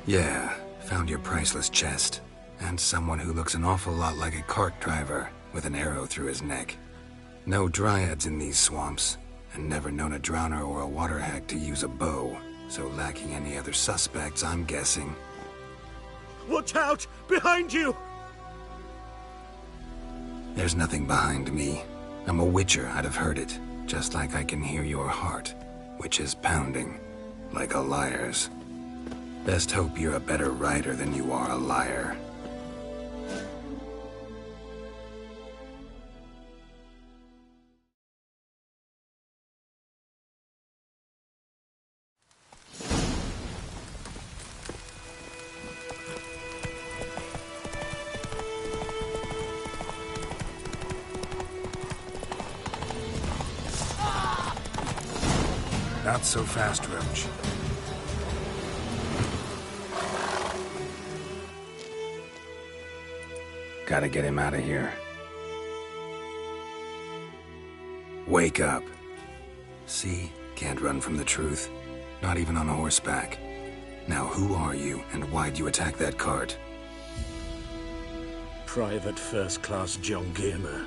Yeah, found your priceless chest. And someone who looks an awful lot like a cart driver, with an arrow through his neck. No dryads in these swamps, and never known a drowner or a water hag to use a bow. So lacking any other suspects, I'm guessing. Watch out! Behind you! There's nothing behind me. I'm a witcher, I'd have heard it. Just like I can hear your heart, which is pounding, like a liar's. Best hope you're a better rider than you are a liar. Not so fast, Roach. Gotta get him out of here. Wake up. See? Can't run from the truth. Not even on horseback. Now who are you, and why'd you attack that cart? Private First Class John Giermer,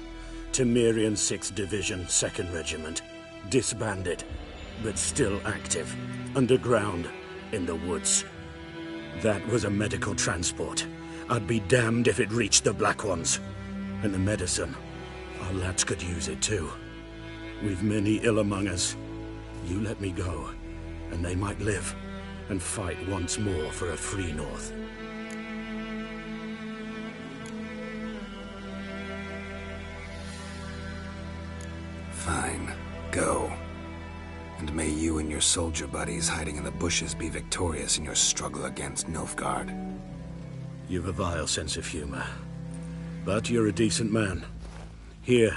Temerian 6th Division, 2nd Regiment. Disbanded, but still active. Underground, in the woods. That was a medical transport. I'd be damned if it reached the Black Ones. And the medicine, our lads could use it too. We've many ill among us. You let me go, and they might live, and fight once more for a free North. Fine. Go. And may you and your soldier buddies hiding in the bushes be victorious in your struggle against Nilfgaard. You've a vile sense of humor. But you're a decent man. Here,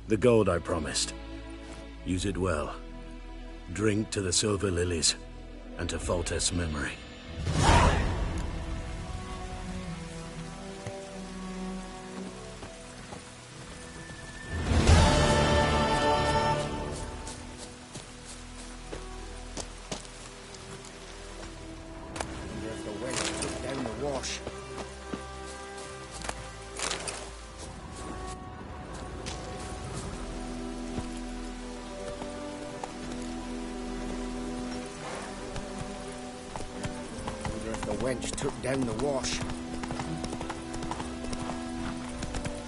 the gold I promised. Use it well. Drink to the Silver Lilies, and to Foltest's memory. Wench took down the wash.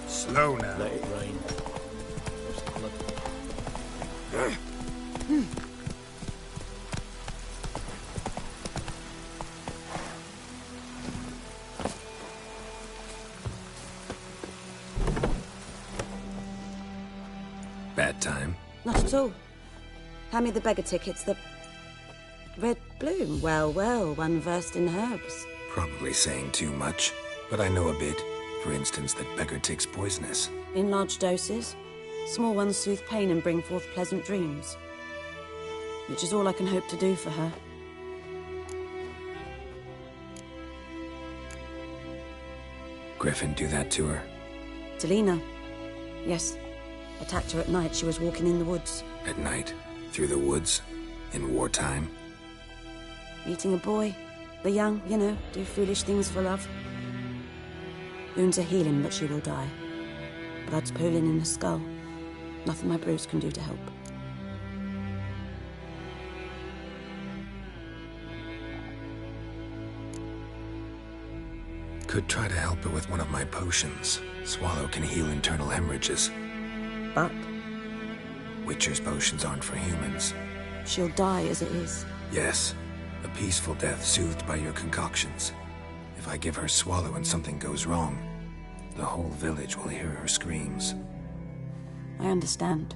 Slow now. Let it rain. Bad time? Not at all. Hand me the beggar tickets, the red bloom. Well, well, one versed in herbs. Probably saying too much, but I know a bit. For instance, that beggar tick's poisonous. In large doses. Small ones soothe pain and bring forth pleasant dreams. Which is all I can hope to do for her. Griffin do that to her? Delina. Yes. Attacked her at night. She was walking in the woods. At night? Through the woods? In wartime? Meeting a boy. The young, you know, do foolish things for love. Wounds are healing, but she will die. Blood's pooling in her skull. Nothing my brews can do to help. Could try to help her with one of my potions. Swallow can heal internal hemorrhages. But Witcher's potions aren't for humans. she'll die as it is. Yes. A peaceful death soothed by your concoctions. If I give her Swallow and something goes wrong, the whole village will hear her screams. I understand.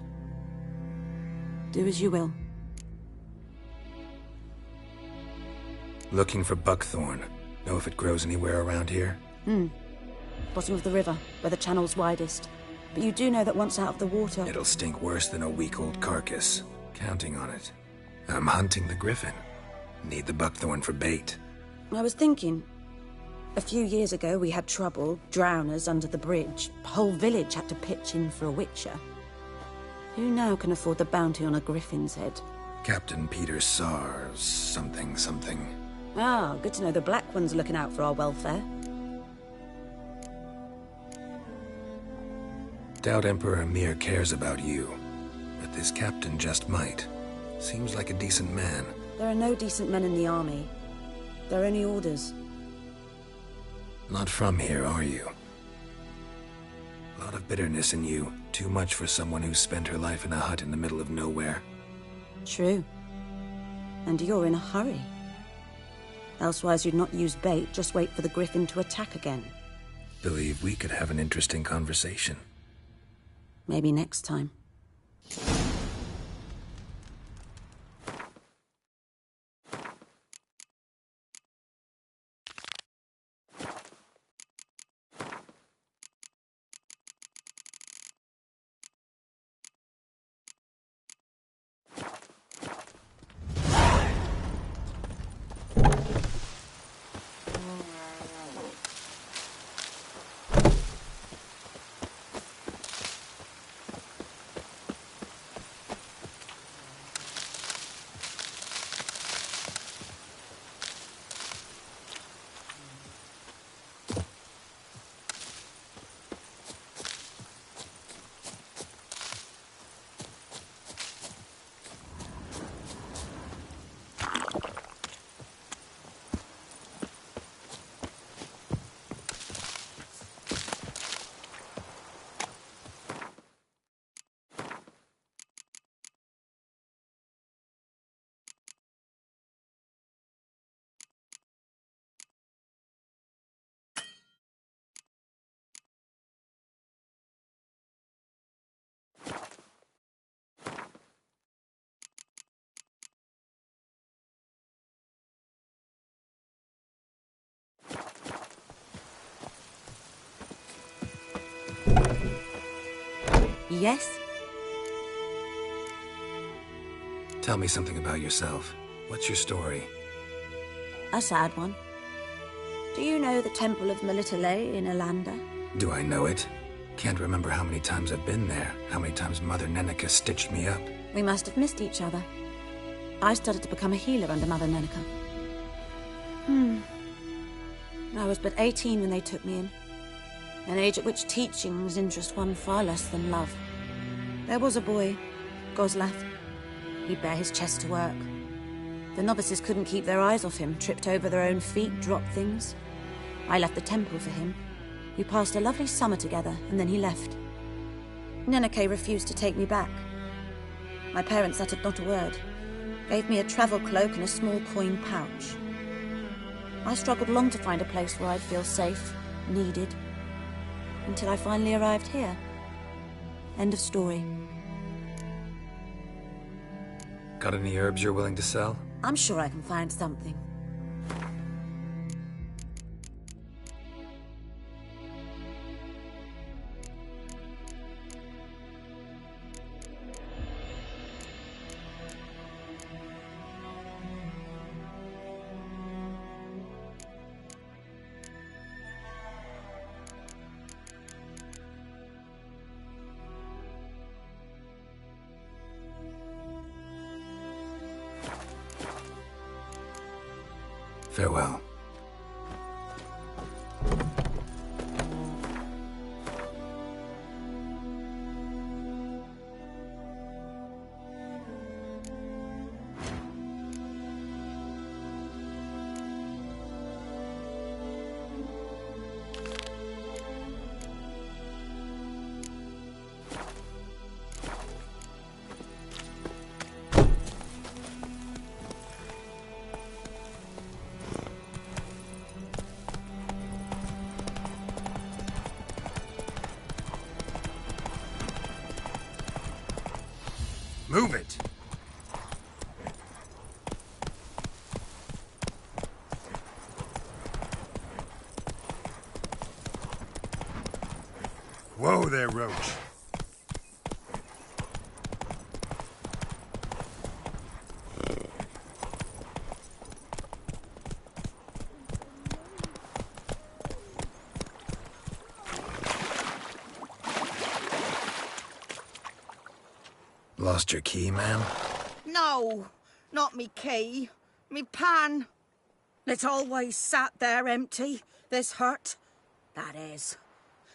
Do as you will. Looking for buckthorn. Know if it grows anywhere around here? Bottom of the river, where the channel's widest. But you do know that once out of the water... It'll stink worse than a week-old carcass. Counting on it. I'm hunting the griffin. Need the buckthorn for bait. I was thinking... A few years ago we had trouble, drowners under the bridge. The whole village had to pitch in for a witcher. Who now can afford the bounty on a griffin's head? Captain Peter Sars, something. Ah, good to know the Black One's looking out for our welfare. Doubt Emperor Emhyr cares about you, but this captain just might. Seems like a decent man. There are no decent men in the army. They're only orders. Not from here, are you? A lot of bitterness in you. Too much for someone who spent her life in a hut in the middle of nowhere. True. And you're in a hurry. Elsewise you'd not use bait, just wait for the Griffin to attack again. Believe we could have an interesting conversation. Maybe next time. Yes? Tell me something about yourself. What's your story? A sad one. Do you know the Temple of Melitele in Elanda? Do I know it? Can't remember how many times I've been there, how many times Mother Neneka stitched me up. We must have missed each other. I started to become a healer under Mother Neneka. I was but 18 when they took me in. An age at which teachings interest one far less than love. There was a boy, Goslav. He'd bare his chest to work. The novices couldn't keep their eyes off him, tripped over their own feet, dropped things. I left the temple for him. We passed a lovely summer together, and then he left. Neneke refused to take me back. My parents uttered not a word, gave me a travel cloak and a small coin pouch. I struggled long to find a place where I'd feel safe, needed, until I finally arrived here. End of story. Got any herbs you're willing to sell? I'm sure I can find something. Farewell. Move it! Whoa there, Roach. Lost your key, ma'am? No, not me key. Me pan. It's always sat there empty, this hut. That is,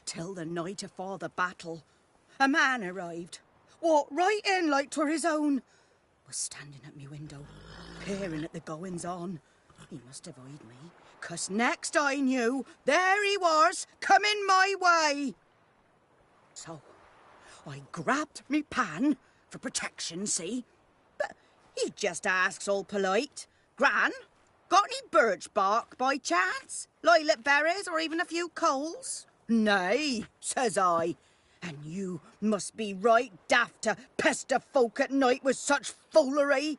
till the night afore the battle. A man arrived, walked right in like 'twere his own. Was standing at me window, peering at the goings-on. He must have eyed me, 'cause next I knew, there he was, coming my way. So, I grabbed me pan, for protection, see? But he just asks all polite, Gran, got any birch bark by chance? Lilac berries or even a few coals? Nay, says I. And you must be right daft to pester folk at night with such foolery.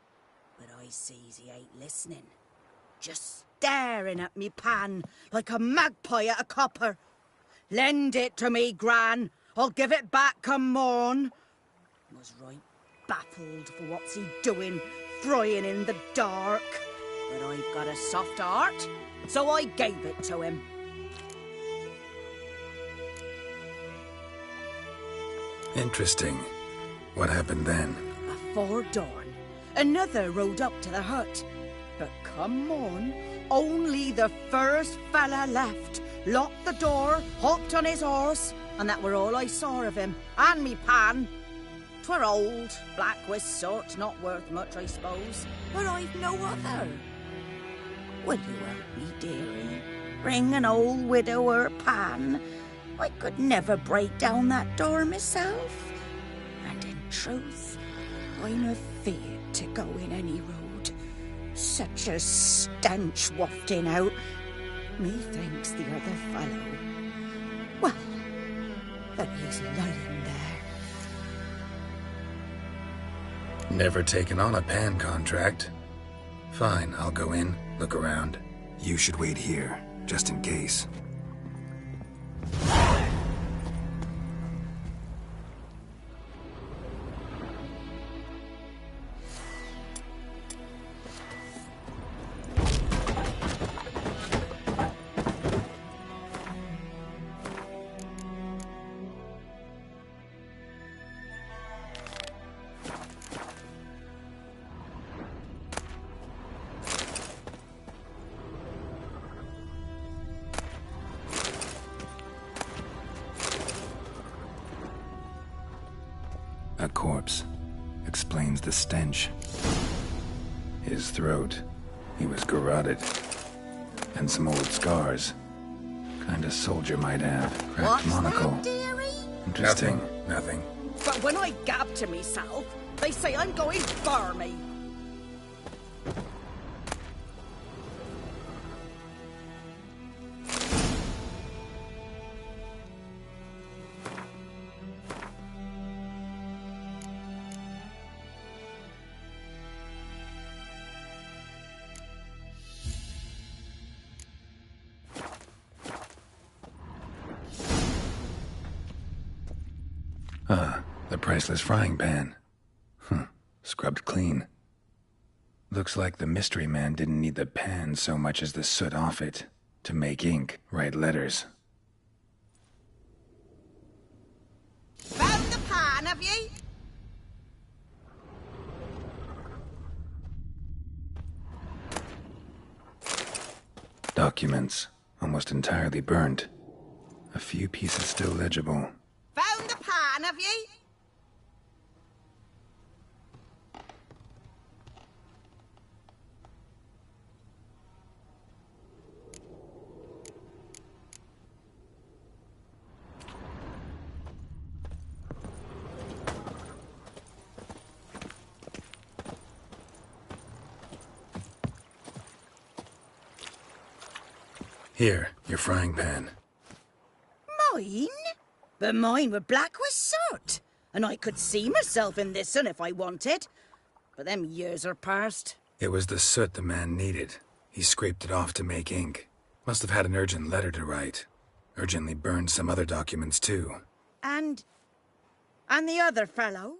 But I sees he ain't listening. Just staring at me pan like a magpie at a copper. Lend it to me, Gran. I'll give it back come morn. Was right baffled for what's he doing, frying in the dark. But I've got a soft heart, so I gave it to him. Interesting. What happened then? Afore dawn, another rode up to the hut. But come on, only the first fella left. Locked the door, hopped on his horse, and that were all I saw of him, and me pan. 'Twere old, black with soot, not worth much, I suppose, but I've no other. Will you help me, dearie? Bring an old widower pan. I could never break down that door myself. And in truth, I'm afeard to go in any road. Such a stench wafting out. Methinks the other fellow, well, that he's lying there. Never taken on a pan contract. Fine, I'll go in, look around. You should wait here, just in case. A corpse. Explains the stench. His throat. He was garroted. And some old scars. Kind of soldier might have. Cracked What's monocle. that, dearie? Interesting. Nothing. But when I gab to myself, they say I'm going barmy. The priceless frying pan. Scrubbed clean. Looks like the mystery man didn't need the pan so much as the soot off it to make ink, write letters. Found the pan, have ye? Documents, almost entirely burnt. A few pieces still legible. Found the pan, have ye? Here, your frying pan. Mine? But mine were black with soot, and I could see myself in this one if I wanted. But them years are past. It was the soot the man needed. He scraped it off to make ink. Must have had an urgent letter to write. Urgently burned some other documents too. And the other fellow?